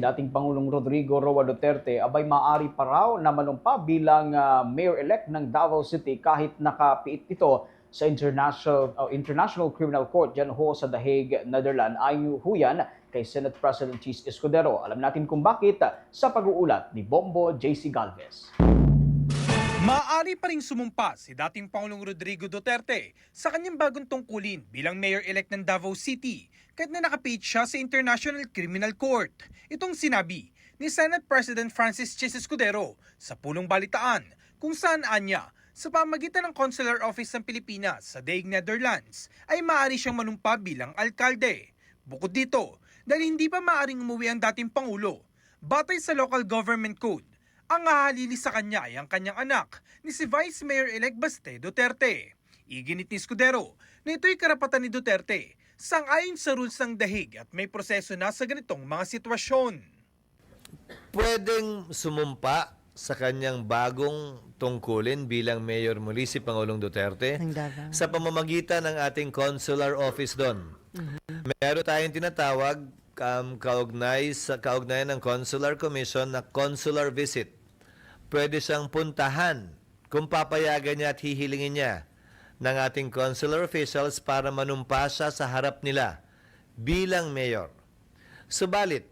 Dating Pangulong Rodrigo Roa Duterte abay maaari pa raw na manumpa bilang mayor-elect ng Davao City kahit nakapiit ito sa International Criminal Court dyan ho sa The Hague, Netherlands. Ayon ho yan kay Senate President Chis Escudero. Alam natin kung bakit sa pag-uulat ni Bombo JC Galvez. Maaari pa ring sumumpa si dating Pangulong Rodrigo Duterte sa kanyang bagong tungkulin bilang mayor-elect ng Davao City kahit na nakapit siya sa International Criminal Court. Itong sinabi ni Senate President Francis Chis Escudero sa Pulong Balitaan kung saan anya sa pamagitan ng Consular Office ng Pilipinas sa The Hague, Netherlands ay maaari siyang manumpa bilang alkalde. Bukod dito, dahil hindi pa maaaring umuwi ang dating Pangulo, batay sa Local Government Code, ang hahalili sa kanya ay ang kanyang anak ni si Vice Mayor-elect Baste Duterte. Iginit ni Escudero na ito'y karapatan ni Duterte sang-ayon sa rules ng The Hague at may proseso na sa ganitong mga sitwasyon. Pwedeng sumumpa sa kanyang bagong tungkulin bilang mayor muli si Pangulong Duterte sa pamamagitan ng ating consular office doon. Meron tayong tinatawag kaugnayan ng Consular Commission na consular visit. Pwede siyang puntahan kung papayagan niya at hihilingin niya ng ating consular officials para manumpa siya sa harap nila bilang mayor. Subalit,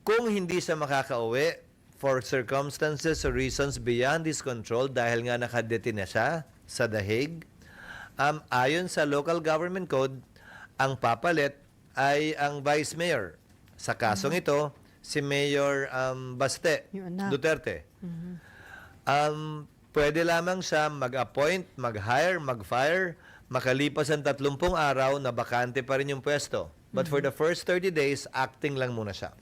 kung hindi siya makakauwi for circumstances or reasons beyond his control dahil nga nakadetine na siya sa The Hague, ayon sa Local Government Code, ang papalit ay ang Vice Mayor. Sa kasong ito, si Mayor Baste Duterte. Pwede lamang siya mag-appoint, mag-hire, mag-fire, makalipas ang 30 araw na bakante pa rin yung pwesto. But for the first 30 days, acting lang muna siya.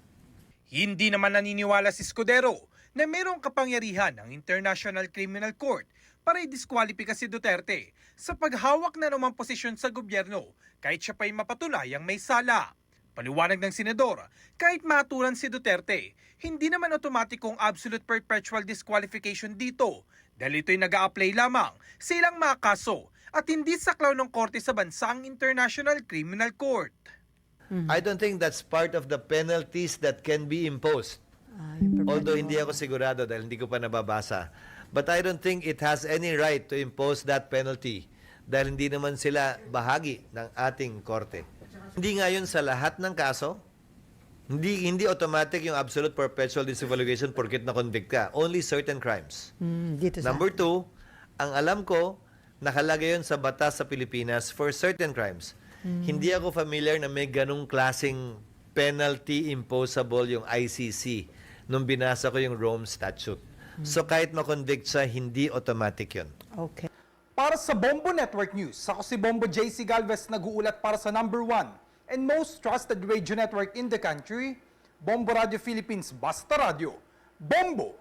Hindi naman naniniwala si Escudero na mayroong kapangyarihan ng International Criminal Court para i-disqualify si Duterte sa paghawak na namang posisyon sa gobyerno kahit siya pa'y mapatulayang may sala. Paliwanag ng senador, kahit matulan si Duterte, hindi naman otomatikong absolute perpetual disqualification dito dahil ito'y nag-a-apply lamang sa ilang mga kaso at hindi saklaw ng korte sa bansang International Criminal Court. I don't think that's part of the penalties that can be imposed. Although hindi ako sigurado dahil hindi ko pa nababasa. But I don't think it has any right to impose that penalty dahil hindi naman sila bahagi ng ating korte. Hindi nga yun sa lahat ng kaso. Hindi automatic yung absolute perpetual disqualification porket na-convict ka. Only certain crimes. Number 2, ang alam ko, nakalagay yun sa batas sa Pilipinas for certain crimes. Hindi ako familiar na may ganung klaseng penalty imposable yung ICC nung binasa ko yung Rome Statute. So kahit makonvict siya, hindi automatic yun. Okay. Para sa Bombo Network News, ako si Bombo JC Galvez nag-uulat para sa number 1 and most trusted radio network in the country, Bombo Radio Philippines, Basta Radio. Bombo!